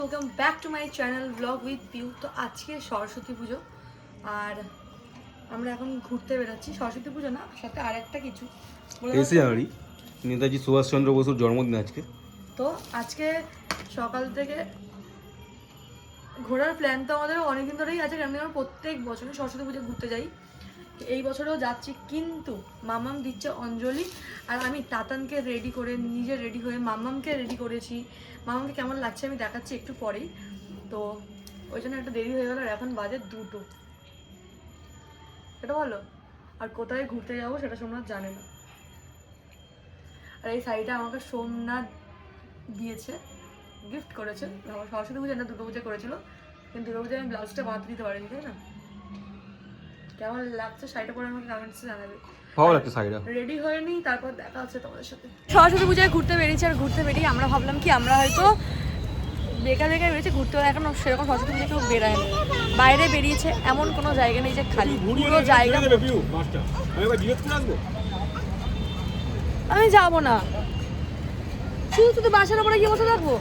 Welcome back to my channel vlog with Piu. তো আজকে সরস্বতী পুজো আর আমরা এখন ঘুরতে বেরোচ্ছি। সরস্বতী পুজো না, সাথে আর একটা কিছু 23 জানুয়ারি নেতাজি সুভাষচন্দ্র বসুর জন্মদিন আজকে। তো আজকে সকাল থেকে ঘোরার প্ল্যান তো আমাদের অনেকদিন ধরেই আছে, কারণ আমরা প্রত্যেক বছরই সরস্বতী পুজো ঘুরতে যাই। এই বছরেও যাচ্ছি, কিন্তু মামাম দিচ্ছে অঞ্জলি আর আমি তাতানকে রেডি করে নিজে রেডি হয়ে মামামকে রেডি করেছি। মামামকে কেমন লাগছে আমি দেখাচ্ছি একটু পরেই। তো ওই জন্য একটা দেরি হয়ে গেল, আর এখন বাজে 2টো। সেটা বলো, আর কোথায় ঘুরতে যাবো সেটা সোমনাথ জানে না। আর এই শাড়িটা আমাকে সোমনাথ দিয়েছে, গিফট করেছে। আমার সরস্বতী পুজো না, দুর্গা পুজো করেছিল, কিন্তু দুর্গা পুজোয় আমি ব্লাউজটা বাঁধতে দিতে পারিনি, তাই না? কেমন লাগছে শাড়িটা পরে আমাকে কমেন্টসে জানাবে। ভালো লাগছে শাড়িটা। রেডি হয়ে নি, তারপর দেখা হচ্ছে তোমাদের সাথে। সরস্বতী পূজায় ঘুরতে বেরিয়েছি, আর ঘুরতে বেরিয়ে আমরা ভাবলাম কি আমরা হয়তো বেকার বেরিয়েছি ঘুরতে, এখন সেরকম সরস্বতী পুজো কেউ বেরায় না। বাইরে বেরিয়েছে, এমন কোনো জায়গা নেই যে খালি, পুরো জায়গা। আমি যাবো না, শুধু শুধু বাসার উপরে গিয়ে বসে থাকবো,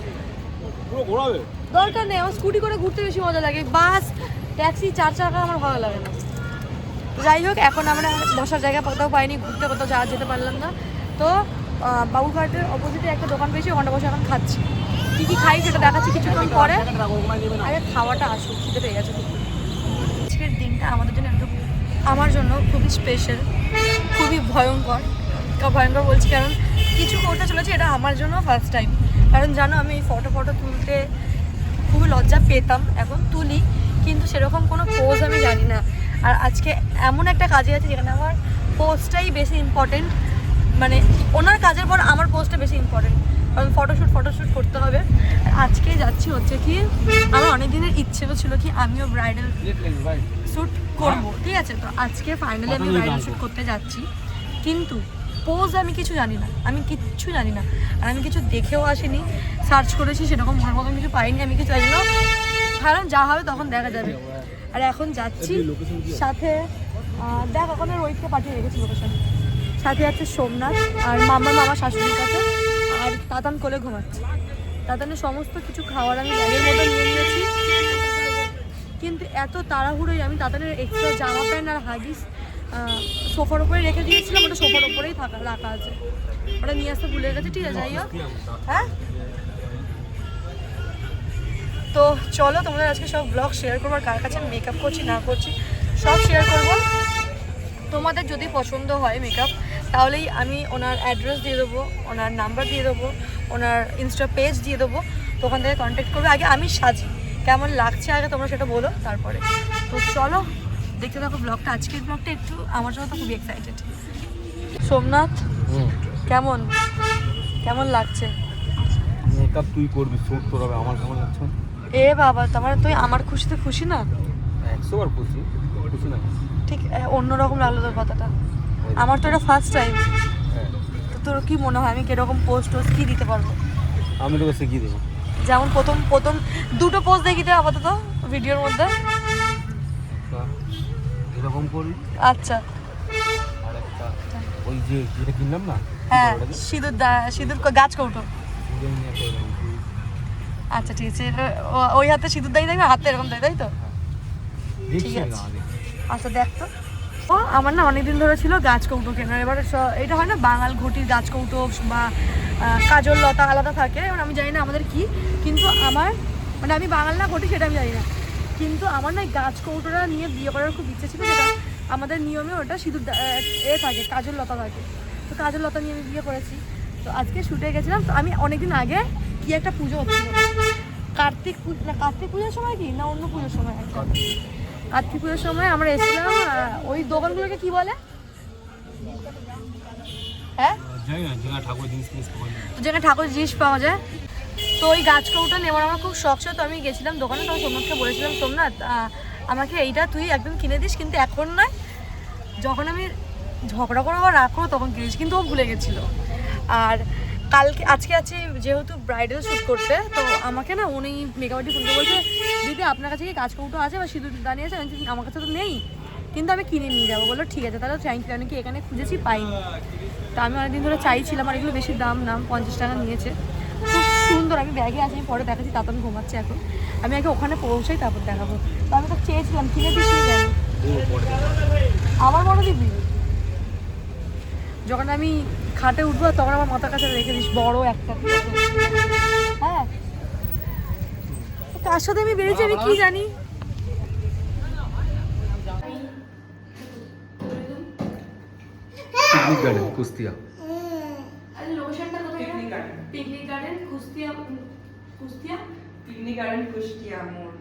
দরকার নেই। আমার স্কুটি করে ঘুরতে বেশি মজা লাগে, বাস ট্যাক্সি 4 চাকা আমার ভালো লাগে না। যাই হোক, এখন আমরা বসার জায়গা কোথাও পাইনি, ঘুরতে কোথাও যাওয়া যেতে পারলাম না। তো বাবুঘাটের অপোজিটে একটা দোকান পেয়েছি, ওখানে বসে এখন খাচ্ছি। কী কী খাই সেটা দেখাচ্ছি কিছুক্ষণ পরে। আগে খাওয়াটা আসুক, খিদে পেয়ে গেছে। আজকের দিনটা আমাদের জন্য একটু, আমার জন্য খুবই স্পেশাল, খুবই ভয়ঙ্কর। ভয়ঙ্কর বলছি কারণ কিছু করতে চলেছি, এটা আমার জন্য ফার্স্ট টাইম। কারণ জানো, আমি এই ফটো তুলতে খুবই লজ্জা পেতাম, এখন তুলি, কিন্তু সেরকম কোনো পোজ আমি জানি না। আর আজকে এমন একটা কাজে আছে যেখানে আমার পোস্টটাই বেশি ইম্পর্টেন্ট, মানে ওনার কাজের পর আমার পোস্টটা বেশি ইম্পর্টেন্ট, কারণ ফটোশ্যুট করতে হবে। আর আজকে যাচ্ছি হচ্ছে কি, আমার অনেক দিনের ইচ্ছে ছিল কি আমিও ব্রাইডাল শ্যুট করবো, ঠিক আছে? তো আজকে ফাইনালি আমি ব্রাইডাল শ্যুট করতে যাচ্ছি, কিন্তু পোজ আমি কিছু জানি না, আর আমি কিছু দেখেও আসিনি, সার্চ করেছি, সেরকম ভালো মতন কিছু পাইনি। আমি কিছু জানি না, কারণ যা হবে তখন দেখা যাবে। আর এখন যাচ্ছি, সাথে দেখ ওখানে রোহিতকে পাঠিয়ে রেখেছি লোকেশন, সাথে আছে সোমনাথ আর মামা শাশুড়ির কাছে, আর তাতান কোলে ঘুমাচ্ছে। তাতানের সমস্ত কিছু খাওয়ার আমি ব্যাগের মধ্যে নিয়ে নিয়েছি, কিন্তু এত তাড়াহুড়োই আমি তাতানের এক্সট্রা জামা প্যান্ট আর হাগিস সোফার উপরে রেখে দিয়েছিলাম, ওটা সোফার উপরেই রাখা আছে, ওটা নিয়ে আসতে ভুলে গেছে। ঠিক আছে, যাই হোক। হ্যাঁ, তো চলো তোমাদের আজকে সব ব্লগ শেয়ার করবো, আর কার কাছে মেকআপ করছি না করছি সব শেয়ার করবো। তোমাদের যদি পছন্দ হয় মেকআপ, তাহলেই আমি ওনার অ্যাড্রেস দিয়ে দেবো, ওনার নাম্বার দিয়ে দেবো, ওনার ইনস্টা পেজ দিয়ে দেবো, তো ওখান থেকে কন্ট্যাক্ট করবে। আগে আমি সাজি, কেমন লাগছে আগে তোমরা সেটা বলো, তারপরে। তো চলো দেখতে থাকো ব্লগটা। আজকের ব্লগটা একটু আমার জন্য তো খুবই এক্সাইটেড। সোমনাথ, কেমন লাগছে? মেকআপ তুই করবি, শ্যুট তোর হবে, আমার কেমন লাগছে? এ বাবা, তোমার তুই আমার খুশিতে খুশি না? 100 বার খুশি না, ঠিক অন্যরকম লাগলো তোর কথাটা। আমার তো এটা ফার্স্ট টাইম। তো তোর কি মনে হয় আমি কিরকম পোস্ট কি দিতে পারবো? আমি তোকে শিখিয়ে দেবো। যেমন প্রথম 2টো পোস্ট দেখি দে আপাতত ভিডিওর মধ্যে, এরকম করবি। আচ্ছা, আর একটা ওই যে যেটা কিনলাম না, হ্যাঁ, সিঁদুর গাছ কৌটো। আচ্ছা ঠিক আছে, ওই হাতে সিঁদুর দাই দেখবে, হাতে এরকম দেয়, তাই তো? ঠিক আছে, আচ্ছা দেখ তো। ও আমার না অনেকদিন ধরে ছিল গাছ কৌটো কেনার। এবার এটা হয় না বাঙাল ঘটির গাছ কৌটো বা কাজল লতা আলাদা থাকে, এবার আমি জানি না আমাদের কি, কিন্তু আমার মানে আমি বাঙাল না ঘটি সেটা আমি জানি না, কিন্তু আমার না গাছ কৌটোটা নিয়ে বিয়ে করার খুব ইচ্ছে ছিল। যেটা আমাদের নিয়মে ওটা সিঁদুর থাকে, কাজল লতা থাকে, তো কাজল লতা নিয়ে আমি বিয়ে করেছি। তো আজকে শুটে গেছিলাম। তো আমি অনেকদিন আগে কি একটা পুজো হচ্ছিল, কার্তিক পুজোর সময় কি না অন্য পুজোর সময়, একটা কার্তিক পুজোর সময় আমরা এসেছিলাম। ওই দোকানগুলোকে কি বলে? হ্যাঁ, যেখানে ঠাকুরের জিনিস পাওয়া যায়। তো ওই গাছ কৌটা নেওয়ার আমার খুব শখ ছিল। তো আমি গেছিলাম দোকানে, তো সোমনাথকে বলেছিলাম, সোমনাথ আমাকে এইটা তুই একদম কিনে দিস, কিন্তু এখন নয়, যখন আমি ঝগড়া করবো বা রাখবো তখন কিনিস। কিন্তু ও ভুলে গেছিলো। আর আজকে আছি যেহেতু ব্রাইডাল শ্যুট করতে, তো আমাকে না উনি মেকআপ আর্টিস্ট ফোন করে বলছে, দিদি আপনার কাছে কি গাছ কৌটো আছে বা সিঁদুর দানি আছে? আমার কাছে তো নেই, কিন্তু আমি কিনে নিয়ে যাবো। বললো ঠিক আছে, তাহলে থ্যাংক ইউ। আমি কি এখানে খুঁজেছি, পাইনি। তো আমি অনেকদিন ধরে চাইছিলাম, আর এগুলো বেশি দাম 50 টাকা নিয়েছে। খুব সুন্দর, আমি ব্যাগে আছে, আমি পরে দেখাচ্ছি। তাতান ঘুমাচ্ছে এখন, আমি আগে ওখানে পৌঁছাই তারপর দেখাবো। তো আমি তো চেয়েছিলাম, কিনে দিস নি কেন? আমার বড় দিবি, যখন আমি খাটে উঠবো তখন আমার মাথার কাছে রেখে দিস বড় একটা, ঠিক আছে? হ্যাঁ, কার সাথে আমি বেরিয়েছি আমি কি জানি। Picnic garden Kushtia. আরে লোকেশনটা কোথায়? Picnic garden Kushtia, Kushtia picnic garden Kushtia মোড়।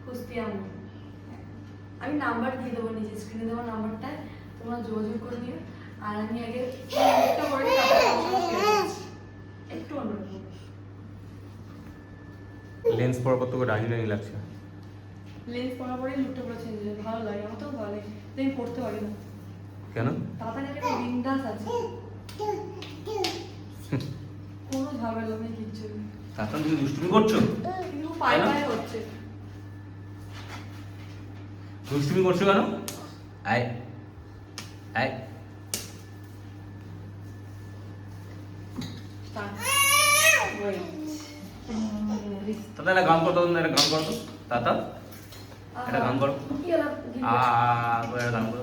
কুস্তিয়া মোড়। আমি নাম্বার দিয়ে দেবো, নিজে স্ক্রিনে দেবো নাম্বারটায়, তোমরা যোগাযোগ করে নিও। আর আমি আগে একটা করে একটু অন্যরকম লেন্স পরার পর তোকে রানি রানি লাগছে। লেন্স পরার পরে লুকটা পুরো চেঞ্জ হয়ে ভালো লাগে, আমার তো ভালো লাগে। আমি পড়তে পারি না কেন? তাড়াতাড়ি একটা বিন্দাস আছে, কোনো ঝামেলা নেই, কিচ্ছু নেই। তাতান তুমি দুষ্টুমি করছো? কিন্তু পায়ে পায়ে হচ্ছে। দুষ্টুমি করছো কেন? আয় আয়। তাতা একটা গান করতো, একটা গান করতো তাতা, একটা গান করো। একটা গান করো।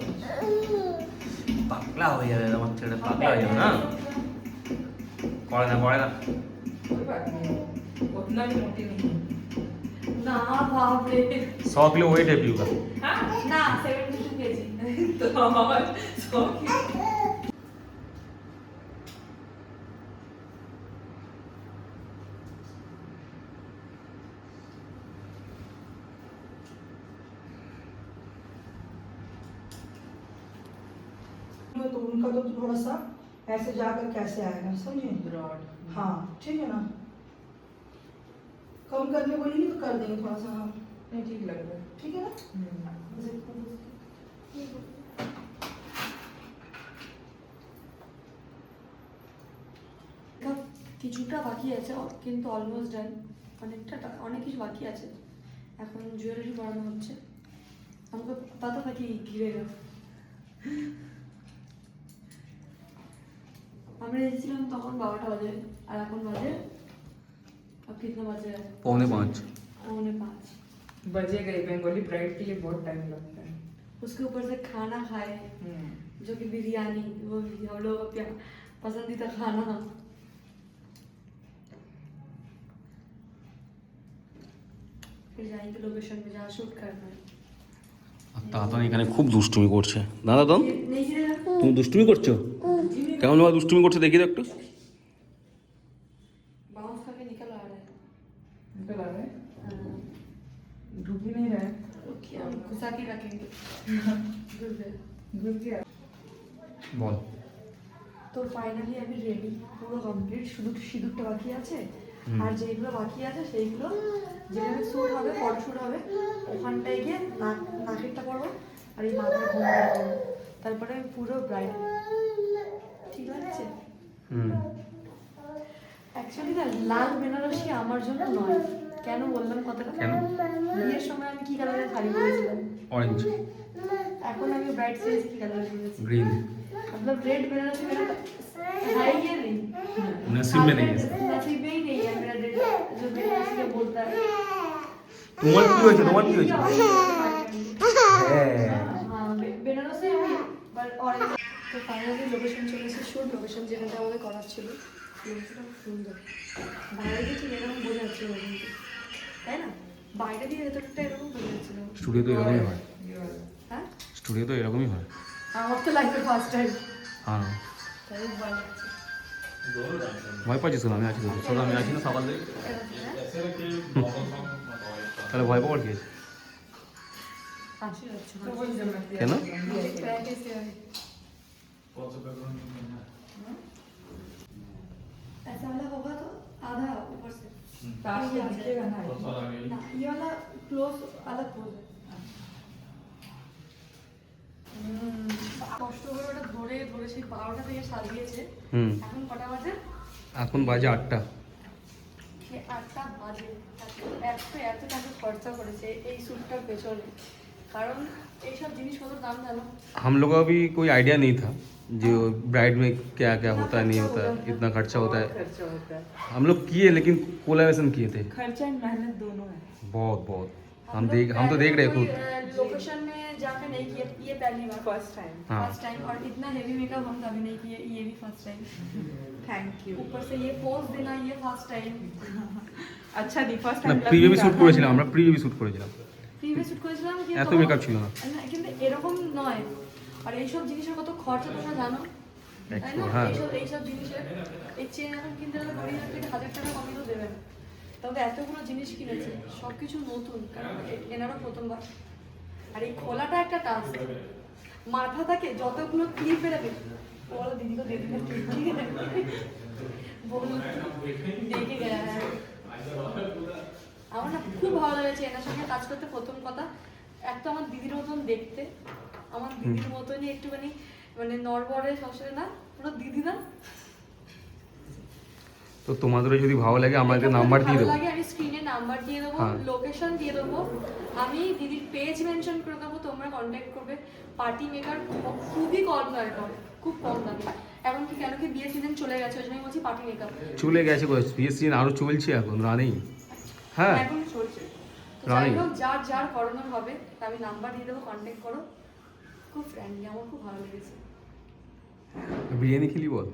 পাগলা হয়ে যাবে আমার ছেলেটা, পাগলা হয়ে যাবে না। করে না করে না। उतना भी मोटी नहीं। না বাপরে, 100 किलो वेट है पीयू का। हाँ না 72 কেজি। तो हमारा 100 की। तो उनका तो थोड़ा सा ऐसे जाकर कैसे आएगा, समझे? ब्रॉड। हाँ ठीक है ना, कम करने बोलेंगे तो कर देंगे थोड़ा सा। हाँ नहीं ठीक लग रहा है। ठीक है ना। কিছুটা বাকি আছে কিন্তু অলমোস্ট ডান, অনেক কিছু বাকি আছে। এখন জুয়েলারি বানানো হচ্ছে, আমাকে পাতা নাকি ঘিরে গেল। আমরা এসেছিলাম তখন 12টা বাজে, আর এখন বাজে अब कितना बजे है? 4:45। 4:45। बजेगा ही, बंगाली ब्राइड के लिए बहुत टाइम लगता है। उसके ऊपर से खाना खाए जो कि बिरयानी, वो भी हम लोग का पसंदीदा खाना। फिर जाएंगे लोकेशन में जहाँ शूट करना है। তাতান এখানে খুব দুষ্টুমি করছে। দাদা দাদন नहीं गिरेगा? তুমি দুষ্টুমি করছো? কেমন ভাবে দুষ্টুমি করছো দেখি তো একটু। बाउंस करके निकल आ रहा है। निकल आ रहा है, हाँ। ढूंढ ही नहीं रहा है। ओके, हम घुसा के रखेंगे। घुस गया। घुस गया। বল। তো ফাইনালি আমি রেডি, পুরো কমপ্লিট, শুধু সিঁদুরটা বাকি আছে। আর যেগুলো বাকি আছে সেইগুলো যেখানে শ্যুট হবে, ফটোশ্যুট হবে, ওখানটায় গিয়ে নাকেরটা পরবো আর এই মাথায় ঘুমটা করবো, তারপরে আমি পুরো ব্রাইড। ঠিক লাগছে? অ্যাকচুয়ালি না, লাল বেনারসি আমার জন্য নয়। কেন বললাম কথাটা? কেন? বিয়ের সময় আমি কি কালারের শাড়ি পরেছিলাম, অরেঞ্জ, এখন আমি ব্রাইড সেজে কি কালার পরেছি? ग्रीन। मतलब रेड बेनारसी मेरा है ये नहीं, नसीब में नहीं है। नसीब में ही नहीं है मेरा रेड, जो बेनारसी का बोलता है। তোমার কি হয়েছে? তোমার কি হয়েছে? हाँ बेनारसी আমি বাট অরেঞ্জ। তো ফাইনালি লোকেশন চলে এসেছে, শুট লোকেশন যেখানটা আমাদের করার ছিল। লোকেশনটা খুব সুন্দর, বাইরে দিয়ে ঠিক এরকম বোঝা যাচ্ছে না কিন্তু, তাই না? বাইরে দিয়ে ভেতরটা এরকম বোঝা যাচ্ছে না। স্টুডিও তো এরকমই হয়। ये वाला। হ্যাঁ, স্টুডিও তো এরকমই হয়। আমার তো লাইফে ফার্স্ট টাইম, হ্যাঁ, তাই ভয় লাগছে। ভয় পাচ্ছিস না? আমি আছি তো, সব আমি আছি না সকাল থেকে। তাহলে ভয় পাওয়ার কি আছে? হাসি হচ্ছে तो वही जब मैं কেন? कैसे है? ऐसा वाला होगा तो आधा ऊपर से पास से दिखेगा ना। ना, ये वाला क्लोज अलग पोज है। কষ্ট করে ওটা ধরে ধরে সেই পাওয়াটা থেকে সাজিয়েছে। এখন কটা বাজে? এখন বাজে 8টা। 8টা বাজে। এত টাকা খরচা করেছে এই স্যুটটার পেছনে, কারণ এইসব জিনিসপত্র দাম জানো हम लोग का भी कोई आइडिया नहीं था जो ब्राइड में क्या क्या होता है नहीं होता है इतना खर्चा होता है खर्चा होता है, हम लोग किए लेकिन कोलैबोरेशन किए थे खर्चा एंड मेहनत दोनों है। बहुत बहुत हम तो देख रहे खुद लोकेशन में जाकर नहीं किए, ये पहली बार फर्स्ट टाइम। हाँ फर्स्ट टाइम, और इतना हेवी मेकअप हम कभी नहीं किए, ये भी फर्स्ट टाइम। Thank you. ऊपर से ये पोज देना, ये फर्स्ट टाइम। আচ্ছা দি ফার্স্ট না টাইম প্রিভিয়াস শুট করেছিলাম আমরা প্রিভিয়াস শুট করেছিলাম প্রিভিয়াস শুট করেছিলাম কিন্তু এত মেকআপ ছিল না কিন্তু এরকম নয়। আর এইসব জিনিসের কত খরচা তোমরা জানো, তাই না? হ্যাঁ এইসব জিনিসের এই চেন এখন কিনতে গেলে 20,000 থেকে 1,000 টাকা কমই তো দেবেন। তবে এতগুলো জিনিস কিনেছে, সব কিছু নতুন, কারণ এনারও প্রথমবার। আর এই খোলাটা একটা টাস্ক, মাথা থাকে যতগুলো ক্লিপ বেরোবে বলো দিদি তো দিদি না ঠিক আছে বলুন দেখে গেছে। আমার না খুব ভালো লেগেছে এনার সঙ্গে কাজ করতে। প্রথম কথা, এক তো আমার দিদির মতন দেখতে, আমার দিদির মতনই একটুখানি মানে নড়বড়ে সবসময় না, পুরো দিদি না। তো তোমাদেরও যদি ভালো লাগে আমাকে নাম্বার দিয়ে দেবো আমি স্ক্রিনে নাম্বার দিয়ে দেবো, হ্যাঁ। লোকেশন দিয়ে দেবো, আমি দিদির পেজ মেনশন করে দেবো, তোমরা কন্ট্যাক্ট করবে। পার্টি মেকার খুবই কম দামে পাবে, খুব কম দামে। এখন কি কেন কি বিয়ে সিজন চলে গেছে, ওই জন্য আমি বলছি পার্টি মেকআপ চলে গেছে বিয়ে সিজন আরও চলছে এখন রানেই হ্যাঁ এখন চলছে। তো যাই রানি। হোক, যার যার করানোর হবে তা আমি নাম্বার দিয়ে দেবো, কন্ট্যাক্ট করো। খুব ফ্রেন্ডলি, আমার খুব ভালো লেগেছে। বিরিয়ানি খেলি বল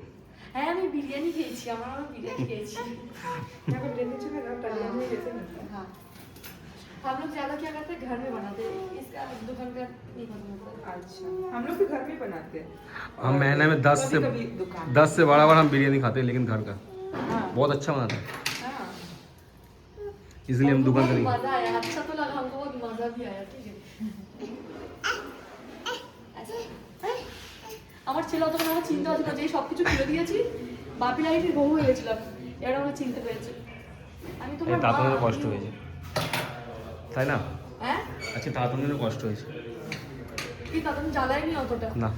হ্যাঁ আমি বিরিয়ানি খেয়েছি, আমার বিরিয়ানি খেয়েছি। अगर लेने चले ना इटालियन में जैसे मिलता है। हाँ, हम लोग ज्यादा क्या करते हैं, घर में बनाते हैं, इसका दुकान का नहीं पसंद होता है। अच्छा, हम लोग भी घर में बनाते हैं। हम महीने में 10 से कभी-कभी दुकान। 10 से बड़ा बार हम बिरयानी खाते हैं लेकिन घर का हाँ, बहुत अच्छा बनाता है हाँ। इसलिए हम हमको दुकान बहुत करेंगे मजा आया, अच्छा तो लगा, हमको बहुत मजा भी आया। ठीक है, আমার ছেলে তখন আমার চিন্তা হচ্ছে না যে সবকিছু খুলে দিয়েছি, বাপি লাইটের বহু হয়ে গেছিলাম, এরা আমার চিনতে পেরেছে। আমি তোমার মা, তাতানোর কষ্ট আমিও- হয়েছে তাই না হ্যাঁ আচ্ছা তাতানোর কষ্ট হয়েছে কি তাদের জ্বালায়নি অতটা। না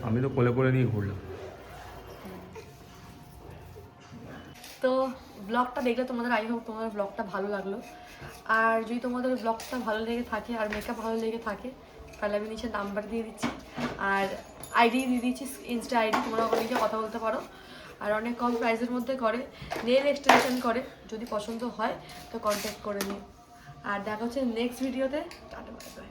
আমি তো কোলে করে নিয়ে ঘুরলাম তো ব্লগটা দেখলে তোমাদের আই হোপ তোমাদের ব্লগটা ভালো লাগলো। আর যদি তোমাদের ব্লগটা ভালো লেগে থাকে আর মেকআপ ভালো লেগে থাকে তাহলে আমি নিচে নাম্বার দিয়ে দিচ্ছি আর আইডি দিয়ে দিচ্ছি, ইনস্টা আইডি, তোমরা ওখানে গিয়ে কথা বলতে পারো। আর অনেক কম প্রাইসের মধ্যে করে, নেল এক্সটেনশন করে, যদি পছন্দ হয় তো কন্ট্যাক্ট করে নিও। আর দেখা হচ্ছে নেক্সট ভিডিওতে। Tata bye bye.